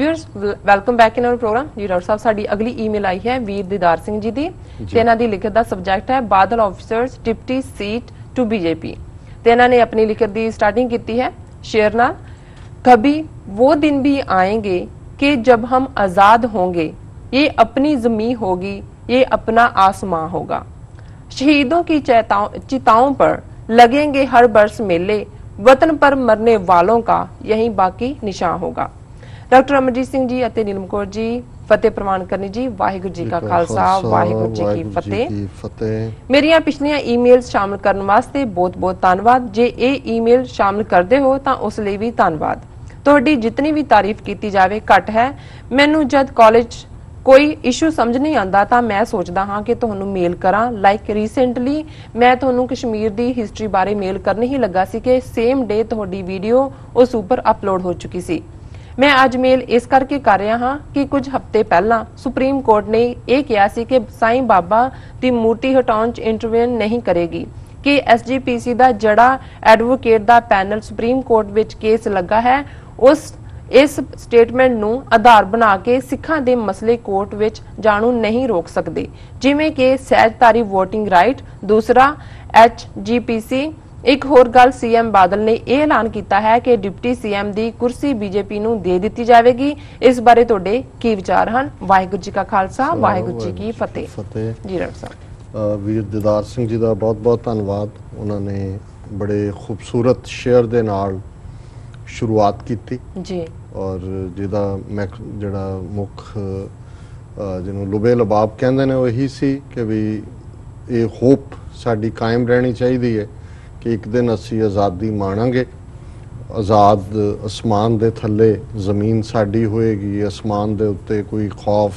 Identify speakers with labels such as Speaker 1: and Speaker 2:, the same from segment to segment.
Speaker 1: Viewers welcome back in our programme जी। Doctor साहब साडी अगली ईमेल आई है वीर दीदार सिंह जी दी ते इन्हां दी लिखत दा सब्जेक्ट है Badal officers deputy seat to BJP ते इन्हां ने अपनी लिखत दी स्टार्टिंग की है शेर नाल। कभी वो दिन भी आएंगे कि जब हम आजाद होंगे, ये अपनी जमीन होगी, ये अपना आसमां होगा। शहीदों की चिताओं पर लगेंगे हर बरस मेले, वतन पर मरने वालों का यही बाकी निशान होगा। डॉक्टर अमरजीत सिंह जी ਅਤੇ नीलम कौर जी फतेह प्रवान करनी जी। वाहिगुरू जी का खालसा वाहिगुरू जी की फतेह। मेरिया पिछलियां ईमेल्स शामिल करने वास्ते बहुत बहुत धन्यवाद। जे ये ईमेल शामिल करते हो तो उस लिए भी धन्यवाद। ਤੁਹਾਡੀ जितनी भी तारीफ की जाए घट है। मैनू जब कॉलेज कोई इशू समझ नहीं आता तो मैं सोचता हाँ कि तुहानू मेल करा। लाइक रीसेंटली मैं तुहानू कश्मीर की हिस्टरी बारे मेल करने ही लगा सी कि सेम डे तुहाडी वीडियो उस उपर अपलोड हो चुकी सी। मैं अज मेल इस करके कर रहा हाँ कि कुछ हफ्ते पहला सुप्रीम कोर्ट ने यह कहा सी कि साईं बाबा की मूर्ति हटाउण च इंटरवेन नहीं करेगी कि SGPC का जड़ा एडवोकेट का panel supreme court which case लगा है उस इस स्टेटमेंट नू आधार बना के सिखां दे मसले कोर्ट विच जाणू नहीं रोक सकते, जिवें कि सहजधारी वोटिंग राइट। दूसरा HGPC। एक होर गल CM बादल ने यह ऐलान किया है कि डिप्टी CM की कुर्सी बीजेपी नू दे दी जाएगी। इस बारे तुहाडे की विचार हैं? वाहिगुरू जी का खालसा वाहिगुरू जी की फतेह। जी डॉक्टर साहब।
Speaker 2: वीर दीदार सिंह जी का बहुत बहुत धन्यवाद। उन्होंने बड़े खूबसूरत शेयर दे नाल शुरुआत की
Speaker 1: जी
Speaker 2: और जिहदा मैं जिहड़ा मुख जिन्हों लुबे लबाब कहते हैं वही सी कि भी ये होप साडी कायम रहनी चाहिए है कि एक दिन असी आज़ादी माणांगे। आज़ाद आसमान दे थल्ले जमीन साडी होएगी, आसमान दे उत्ते कोई खौफ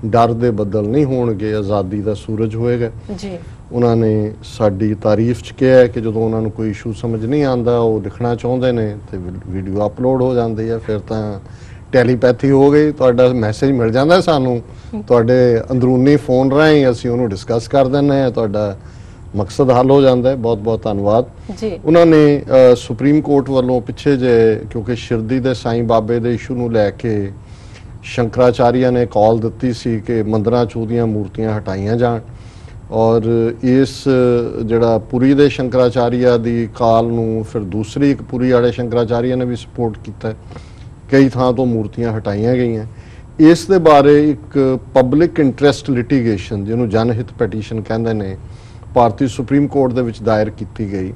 Speaker 2: डर दे बदल नहीं होणगे, आज़ादी का सूरज होएगा
Speaker 1: जी।
Speaker 2: उन्होंने साडी तारीफ च कहा है कि जो उन्होंने कोई इशू समझ नहीं आता वो लिखना चाहते हैं तो वीडियो अपलोड हो जाती है, फिर तो टैलीपैथी हो गई। तुहाडा मैसेज मिल जाता है सानू तुहाडे अंदरूनी फोन राਹੀਂ असीं उहनूं डिस्कस कर दिंदे हैं, तुहाडा मकसद हल हो जाता है। बहुत बहुत धन्यवाद जी। उन्होंने सुप्रीम कोर्ट वालों पिछे जे क्योंकि शिरदी दे साईं बाबे दे इशू नूं लैके शंकराचार्य ने कॉल दी सी कि मंदिरां चों उहदियां मूर्तियां हटाईयां जाण और इस जड़ा पुरी दे शंकराचार्य दी काल नूं फिर दूसरी एक पुरी वाले शंकराचार्य ने भी सपोर्ट किया है। कई थां तो मूर्तियां हटाईयां गईयां। इस दे बारे एक पब्लिक इंटरस्ट लिटिगेशन जिन्हों जनहित पैटीशन कहते हैं भारतीय सुप्रीम कोर्ट दे विच दायर की गई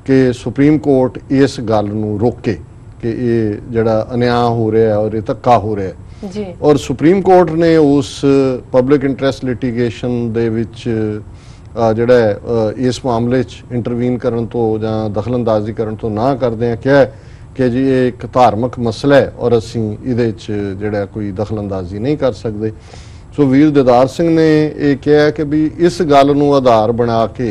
Speaker 2: कि सुप्रीम कोर्ट इस गल नूं रोके कि ये जड़ा अन्याय हो रहा है और ये धक्का हो रहा है
Speaker 1: जी।
Speaker 2: और सुप्रीम कोर्ट ने उस पब्लिक इंटरस्ट लिटिगेशन दे विच जिहड़ा इस मामले इंटरवीन करन तो जां दखलअंदाजी करन तो ना करदे क्या कि जी ये एक धार्मिक मसला है और असीं इहदे च जिहड़ा कोई दखलअंदाजी नहीं कर सकते। सो वीर दीदार सिंह ने यह कहा कि भी इस गल नूं आधार बना के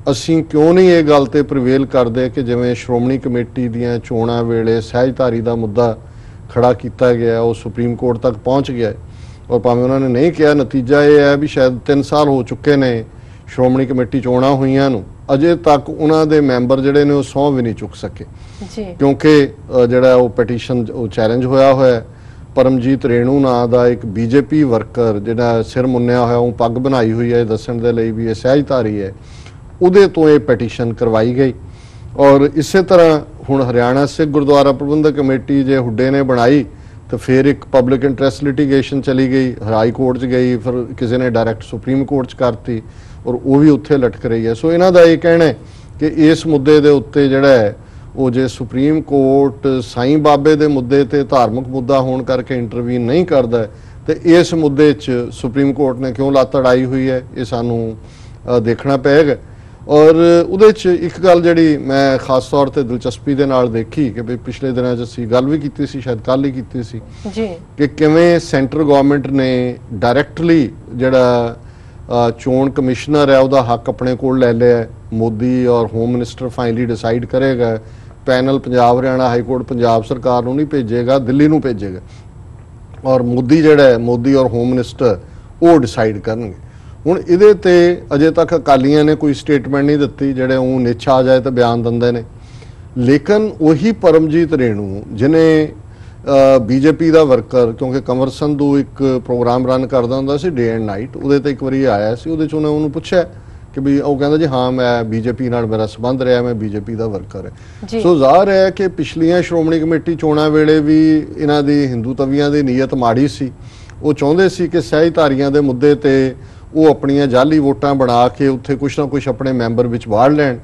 Speaker 2: असीं क्यों नहीं ये गल ते प्रवेल करते कि जिवें श्रोमणी कमेटी दीयां चोणां वेले सहजधारी का मुद्दा खड़ा किया गया वो सुप्रीम कोर्ट तक पहुँच गया और भावें उन्होंने नहीं किया, नतीजा ये है भी शायद 3 साल हो चुके ने श्रोमणी कमेटी चोणां होईयां नूं अजे तक उन्हां दे मैंबर जिहड़े ने सौं भी नहीं चुक सके क्योंकि जिहड़ा वो पटीशन चैलेंज होया है। परमजीत रेणु नां दा एक बीजेपी वर्कर जिहड़ा सिर मुन्निया होया वो पग बनाई हुई है दस्सण दे लई भी ये सहजधारी है, उहदे तो ये पटीशन करवाई गई। और इसे तरह हुण हरियाणा सिख गुरुद्वारा प्रबंधक कमेटी जे हुड्डे ने बनाई तो फिर एक पब्लिक इंटरस्ट लिटिगेशन चली गई, हाई कोर्ट च गई, फिर किसी ने डायरैक्ट सुप्रीम कोर्ट च करती और वो भी उत्थे लटक रही है। सो इन्हां दा ये कहना है कि इस मुद्दे दे उत्ते जिहड़ा है वो जे सुप्रीम कोर्ट साईं बाबे दे मुद्दे ते धार्मिक मुद्दा होण करके इंटरवीन नहीं करदा तो इस मुद्दे च सुप्रीम कोर्ट ने क्यों लत्त अड़ाई हुई है ये सानू देखना पेगा। और उहदे च एक गल जिहड़ी मैं खास तौर पर दिलचस्पी दे नाल देखी कि भी पिछले दिनों असीं गल भी कीती सी, शायद कल ही कीती सी कि किवें सेंट्रल गवर्नमेंट ने डायरैक्टली जिहड़ा चोण कमिश्नर है उसका हक अपने कोल ले लिया। मोदी और होम मिनिस्टर फाइनली डिसाइड करेगा, panel Punjab Haryana high court Punjab सरकार नूं नहीं भेजेगा, दिल्ली नूं भेजेगा और मोदी जिहड़ा है मोदी और होम मिनिस्टर वो डिसाइड करनगे। हुण इहदे ते अजे तक अकालियां ने कोई स्टेटमेंट नहीं दित्ती, जिहड़े ऊँ निच्छ आ जाए तो बयान दिंदे ने। लेकिन वही परमजीत रेणु जिन्हें ਬੀਜੇਪੀ ਦਾ ਵਰਕਰ, ਕਿਉਂਕਿ ਕੰਵਰ ਸੰਧੂ ਇੱਕ ਪ੍ਰੋਗਰਾਮ ਰਨ ਕਰਦਾ ਹੁੰਦਾ ਸੀ ਡੇ ਐਂਡ ਨਾਈਟ, ਉਹਦੇ ਤੇ ਇੱਕ ਵਾਰੀ ਆਇਆ ਸੀ, ਉਹਦੇ 'ਚ ਉਹਨੂੰ ਪੁੱਛਿਆ ਕਿ ਵੀ ਉਹ ਕਹਿੰਦਾ ਜੀ ਹਾਂ ਮੈਂ ਬੀਜੇਪੀ ਨਾਲ ਮੇਰਾ ਸੰਬੰਧ ਰਿਹਾ, ਮੈਂ ਬੀਜੇਪੀ ਦਾ ਵਰਕਰ ਹੈ। ਸੋ ਜ਼ਾਹਰ ਹੈ ਕਿ ਪਿਛਲੀਆਂ ਸ਼੍ਰੋਮਣੀ ਕਮੇਟੀ ਚੋਣਾਂ ਵੇਲੇ ਵੀ ਇਹਨਾਂ ਦੀ ਹਿੰਦੂ ਤਵੀਆਂ ਦੀ ਨੀਅਤ ਮਾੜੀ ਸੀ। ਉਹ ਚਾਹੁੰਦੇ ਸੀ ਕਿ ਸਹਿਜਧਾਰੀਆਂ ਦੇ ਮੁੱਦੇ ਤੇ ਉਹ ਆਪਣੀਆਂ ਜਾਲੀ ਵੋਟਾਂ ਬਣਾ ਕੇ ਉੱਥੇ ਕੁਛ ਨਾ ਕੁਛ ਆਪਣੇ ਮੈਂਬਰ ਵਿੱਚ ਵਾੜ ਲੈਣ,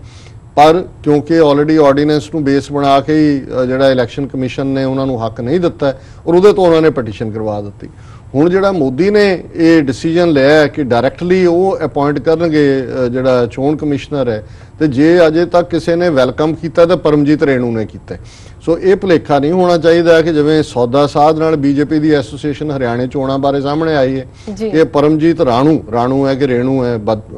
Speaker 2: ਪਰ ਕਿਉਂਕਿ ਆਲਰੇਡੀ ਆਰਡੀਨੈਂਸ ਨੂੰ ਬੇਸ ਬਣਾ ਕੇ ਹੀ ਜਿਹੜਾ ਇਲੈਕਸ਼ਨ ਕਮਿਸ਼ਨ ਨੇ ਉਹਨਾਂ ਨੂੰ ਹੱਕ ਨਹੀਂ ਦਿੱਤਾ ਔਰ ਉਹਦੇ ਤੋਂ ਉਹਨਾਂ ਨੇ ਪਟੀਸ਼ਨ ਕਰਵਾ ਦਿੱਤੀ। ਹੁਣ ਜਿਹੜਾ ਮੋਦੀ ਨੇ ਇਹ ਡਿਸੀਜਨ ਲਿਆ ਕਿ ਡਾਇਰੈਕਟਲੀ ਉਹ ਅਪਾਇੰਟ ਕਰਨਗੇ ਜਿਹੜਾ ਚੋਣ ਕਮਿਸ਼ਨਰ ਹੈ, ਤੇ ਜੇ ਅਜੇ ਤੱਕ ਕਿਸੇ ਨੇ ਵੈਲਕਮ ਕੀਤਾ ਤਾਂ ਪਰਮਜੀਤ ਰੇਣੂ ਨੇ ਕੀਤਾ। ਸੋ ਇਹ ਭੁਲੇਖਾ ਨਹੀਂ ਹੋਣਾ ਚਾਹੀਦਾ ਕਿ ਜਿਵੇਂ ਸੌਦਾ ਸਾਧ ਨਾਲ ਬੀਜੇਪੀ ਦੀ ਐਸੋਸੀਏਸ਼ਨ ਹਰਿਆਣੇ ਚੋਣਾਂ ਬਾਰੇ ਸਾਹਮਣੇ ਆਈ ਹੈ ਕਿ ਪਰਮਜੀਤ ਰਾਣੂ ਹੈ ਕਿ ਰੇਣੂ ਹੈ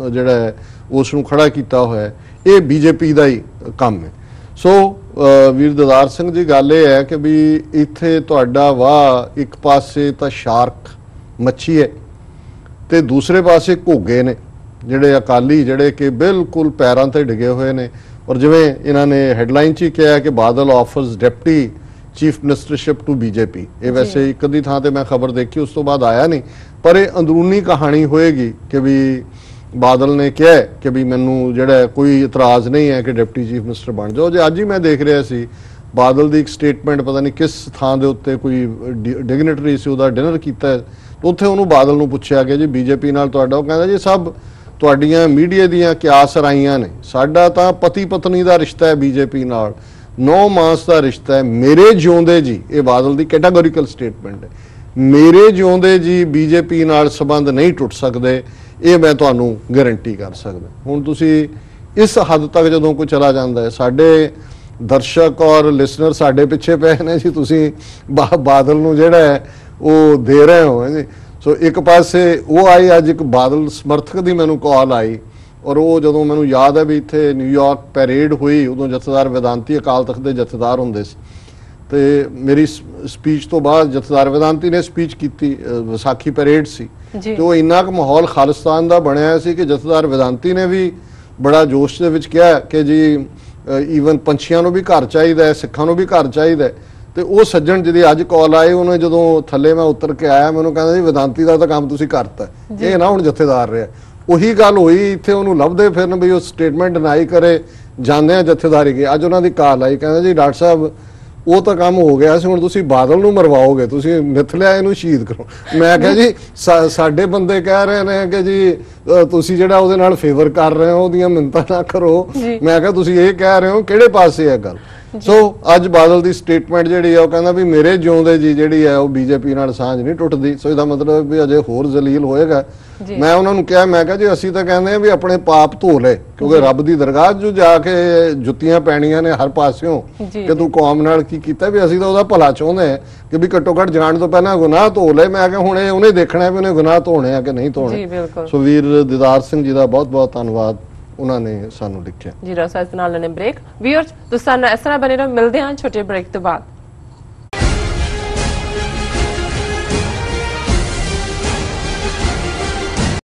Speaker 2: ਜਿਹੜਾ ਉਸ ਨੂੰ ਖੜਾ ਕੀਤਾ ਹੋਇਆ ਹੈ, ਇਹ ਬੀਜੇਪੀ ਦਾ ਹੀ ਕੰਮ ਹੈ। ਸੋ ਵੀਰ ਦਿਦਾਰ ਸਿੰਘ ਜੀ, ਗੱਲ ਇਹ ਹੈ ਕਿ ਵੀ ਇੱਥੇ ਤੁਹਾਡਾ ਵਾਹ ਇੱਕ ਪਾਸੇ ਤਾਂ ਸ਼ਾਰਕ ਮੱਛੀ ਹੈ ਤੇ ਦੂਸਰੇ ਪਾਸੇ ਘੋਗੇ ਨੇ ਜਿਹੜੇ ਅਕਾਲੀ, ਜਿਹੜੇ ਕਿ ਬਿਲਕੁਲ ਪੈਰਾਂ ਤੇ ਡਿੱਗੇ ਹੋਏ ਨੇ। ਔਰ ਜਿਵੇਂ ਇਹਨਾਂ ਨੇ ਹੈਡਲਾਈਨ 'ਚ ਹੀ ਕਿਹਾ ਕਿ ਬਾਦਲ ਆਫਰਸ ਡਿਪਟੀ ਚੀਫ ਮਿਨਿਸਟਰਸ਼ਿਪ ਟੂ ਬੀਜੇਪੀ, ਇਹ ਵੈਸੇ ਇੱਕ ਅੱਧੀ ਥਾਂ ਤੇ ਮੈਂ ਖਬਰ ਦੇਖੀ, ਉਸ ਤੋਂ ਬਾਅਦ ਆਇਆ ਨਹੀਂ, ਪਰ ਇਹ ਅੰਦਰੂਨੀ ਕਹਾਣੀ ਹੋਏਗੀ ਕਿ ਵੀ ਬਾਦਲ ਨੇ ਕਿਹਾ ਕਿ ਵੀ ਮੈਨੂੰ ਜਿਹੜਾ ਕੋਈ ਇਤਰਾਜ਼ ਨਹੀਂ ਹੈ ਕਿ ਡਿਪਟੀ ਚੀਫ ਮਿਨਿਸਟਰ ਬਣ ਜਾਓ। ਜੇ ਅੱਜ ਹੀ ਮੈਂ ਦੇਖ ਰਿਹਾ ਸੀ ਬਾਦਲ ਦੀ ਇੱਕ ਸਟੇਟਮੈਂਟ, ਪਤਾ ਨਹੀਂ ਕਿਸ ਥਾਂ ਦੇ ਉੱਤੇ ਕੋਈ ਡਿਗਨਿਟਰੀ ਸੀ, ਉਹਦਾ ਡਿਨਰ ਕੀਤਾ, ਉੱਥੇ ਉਹਨੂੰ ਬਾਦਲ ਨੂੰ ਪੁੱਛਿਆ ਕਿ ਜੀ ਬੀਜੇਪੀ ਨਾਲ ਤੁਹਾਡਾ, ਉਹ ਕਹਿੰਦਾ ਜੀ ਸਭ ਤੁਹਾਡੀਆਂ ਮੀਡੀਆ ਦੀਆਂ ਕਿਆਸ ਰਾਈਆਂ ਨੇ, ਸਾਡਾ ਤਾਂ ਪਤੀ ਪਤਨੀ ਦਾ ਰਿਸ਼ਤਾ ਹੈ ਬੀਜੇਪੀ ਨਾਲ, 9 ਮਾਸ ਦਾ ਰਿਸ਼ਤਾ ਹੈ, ਮੇਰੇ ਜਿਉਂਦੇ ਜੀ, ਇਹ ਬਾਦਲ ਦੀ ਕੈਟਾਗੋਰੀਕਲ ਸਟੇਟਮੈਂਟ ਹੈ, ਮੇਰੇ ਜਿਉਂਦੇ ਜੀ ਬੀਜੇਪੀ ਨਾਲ ਸੰਬੰਧ ਨਹੀਂ ਟੁੱਟ ਸਕਦੇ, ਇਹ ਮੈਂ ਤੁਹਾਨੂੰ ਗਾਰੰਟੀ ਕਰ ਸਕਦਾ। ਹੁਣ ਤੁਸੀਂ ਇਸ ਹੱਦ ਤੱਕ ਜਦੋਂ ਕੋਈ ਚਲਾ ਜਾਂਦਾ ਹੈ, ਸਾਡੇ ਦਰਸ਼ਕ ਔਰ ਲਿਸਨਰ ਸਾਡੇ ਪਿੱਛੇ ਪਏ ਨੇ ਜੀ, ਤੁਸੀਂ ਬਾਦਲ ਨੂੰ ਜਿਹੜਾ ਹੈ ਉਹ ਦੇ ਰਹੇ ਹੋ ਜੀ। ਸੋ ਇੱਕ ਪਾਸੇ ਉਹ ਆਈ, ਅੱਜ ਇੱਕ ਬਾਦਲ ਸਮਰਥਕ ਦੀ ਮੈਨੂੰ ਕਾਲ ਆਈ, ਔਰ ਉਹ ਜਦੋਂ ਮੈਨੂੰ ਯਾਦ ਹੈ ਵੀ ਇੱਥੇ ਨਿਊਯਾਰਕ ਪੈਰੇਡ ਹੋਈ, ਉਦੋਂ ਜਥੇਦਾਰ ਵੇਦਾਂਤੀ ਅਕਾਲ ਤਖਤ ਦੇ ਜਥੇਦਾਰ ਹੁੰਦੇ ਸੀ, ਤੇ ਮੇਰੀ ਸਪੀਚ ਤੋਂ ਬਾਅਦ ਜਥੇਦਾਰ ਵੇਦਾਂਤੀ ਨੇ ਸਪੀਚ ਕੀਤੀ, ਵਿਸਾਖੀ ਪੈਰੇਡ ਸੀ, ਤੇ ਉਹ ਇੰਨਾ ਕੁ ਮਾਹੌਲ ਖਾਲਿਸਤਾਨ ਦਾ ਬਣਿਆ ਸੀ ਕਿ ਜਥੇਦਾਰ ਵੇਦਾਂਤੀ ਨੇ ਵੀ ਬੜਾ ਜੋਸ਼ ਦੇ ਵਿੱਚ ਕਿਹਾ ਕਿ ਜੀ ਈਵਨ ਪੰਛੀਆਂ ਨੂੰ ਵੀ ਘਰ ਚਾਹੀਦਾ ਹੈ, ਸਿੱਖਾਂ ਨੂੰ ਵੀ ਘਰ ਚਾਹੀਦਾ ਹੈ। ਤੇ ਉਹ ਸੱਜਣ ਜਿਹਦੀ ਅੱਜ ਕਾਲ ਆਈ, ਉਹਨੇ ਜਦੋਂ ਥੱਲੇ ਮੈਂ ਉਤਰ ਕੇ ਆਇਆ, ਮੈਨੂੰ ਕਹਿੰਦਾ ਜੀ ਵੇਦਾਂਤੀ ਦਾ ਤਾਂ ਕੰਮ ਤੁਸੀਂ ਕਰਤਾ, ਇਹ ਨਾ ਹੁਣ ਜਥੇਦਾਰ ਰਿਹਾ। ਉਹੀ ਗੱਲ ਹੋਈ ਇੱਥੇ, ਉਹਨੂੰ ਲੱਭਦੇ ਫਿਰਨ ਵੀ ਉਹ ਸਟੇਟਮੈਂਟ ਡਿਨਾਈ ਕਰੇ, ਜਾਂਦੇ ਆ ਜਥੇਦਾਰੀ ਗਏ। ਅੱਜ ਉਹਨਾਂ ਦੀ ਕਾਲ ਆਈ, ਕਹਿੰਦਾ ਜੀ ਡਾਕਟਰ ਸਾਹਿਬ ਉਹ ਤਾਂ ਕੰਮ ਹੋ ਗਿਆ ਸੀ, ਹੁਣ ਤੁਸੀਂ ਬਾਦਲ ਨੂੰ ਮਰਵਾਓਗੇ, ਤੁਸੀਂ ਮਿੱਥ ਲਿਆ ਇਹਨੂੰ ਸ਼ਹੀਦ ਕਰੋ। ਮੈਂ ਕਿਹਾ ਜੀ ਸਾਡੇ ਬੰਦੇ ਕਹਿ ਰਹੇ ਨੇ ਕਿ ਜੀ ਤੁਸੀਂ ਜਿਹੜਾ ਉਹਦੇ ਨਾਲ ਫੇਵਰ ਕਰ ਰਹੇ ਹੋ, ਉਹਦੀਆਂ ਮਿੰਨਤਾਂ ਨਾ ਕਰੋ। ਮੈਂ ਕਿਹਾ ਤੁਸੀਂ ਇਹ ਕਹਿ ਰਹੇ ਹੋ, ਕਿਹੜੇ ਪਾਸੇ ਹੈ ਗੱਲ? ਸੋ ਅੱਜ ਬਾਦਲ ਦੀ ਸਟੇਟਮੈਂਟ ਜਿਹੜੀ ਹੈ ਉਹ ਕਹਿੰਦਾ ਵੀ ਮੇਰੇ ਜਿਉਂਦੇ ਜੀ ਜਿਹੜੀ ਹੈ ਉਹ ਬੀਜੇਪੀ ਨਾਲ ਸਾਂਝ ਨਹੀਂ ਟੁੱਟਦੀ। ਸੋ ਇਹਦਾ ਮਤਲਬ ਵੀ ਅਜੇ ਹੋਰ ਜ਼ਲੀਲ ਹੋਏਗਾ। ਮੈਂ ਉਹਨਾਂ ਨੂੰ ਕਿਹਾ, ਮੈਂ ਕਿਹਾ ਜੀ ਅਸੀਂ ਤਾਂ ਕਹਿੰਦੇ ਆ ਵੀ ਆਪਣੇ ਪਾਪ ਧੋ ਲੈ, ਕਿਉਂਕਿ ਰੱਬ ਦੀ ਦਰਗਾਹ 'ਚ ਜਾ ਕੇ ਜੁੱਤੀਆਂ ਪੈਣੀਆਂ ਨੇ ਹਰ ਪਾਸਿਓਂ ਕਿ ਤੂੰ ਕੌਮ ਨਾਲ ਕੀ ਕੀਤਾ, ਵੀ ਅਸੀਂ ਤਾਂ ਉਹਦਾ ਭਲਾ ਚਾਹੁੰਦੇ ਆ ਕਿ ਵੀ ਘੱਟੋ ਘੱਟ ਜਾਣ ਤੋਂ ਪਹਿਲਾਂ ਗੁਨਾਹ ਧੋ ਲੈ। ਮੈਂ ਕਿਹਾ ਹੁਣ ਇਹ ਉਹਨੇ ਦੇਖਣਾ ਵੀ ਉਹਨੇ ਗੁਨਾਹ ਧੋਣੇ ਆ ਕਿ ਨਹੀਂ ਧੋਣੇ। ਸੋ ਵੀਰ ਦਿਦਾਰ ਸਿੰਘ ਜੀ ਦਾ ਬਹੁਤ ਬਹੁਤ ਧੰਨਵਾਦ, ਉਹਨਾਂ ਨੇ ਸਾਨੂੰ ਲਿਖਿਆ ਜੀ।
Speaker 1: ਰਸਾ ਇਸ ਨਾਲ ਲੈਣੇ ਬ੍ਰੇਕ। ਵੀਅਰਸ ਤੁਸੀਂ ਸਾਨੂੰ ਇਸ ਤਰ੍ਹਾਂ ਬਣੇ ਰਹੋ, ਮਿਲਦੇ ਹਾਂ ਛੋਟੇ ਬ੍ਰੇਕ ਤੋਂ ਬਾਅਦ।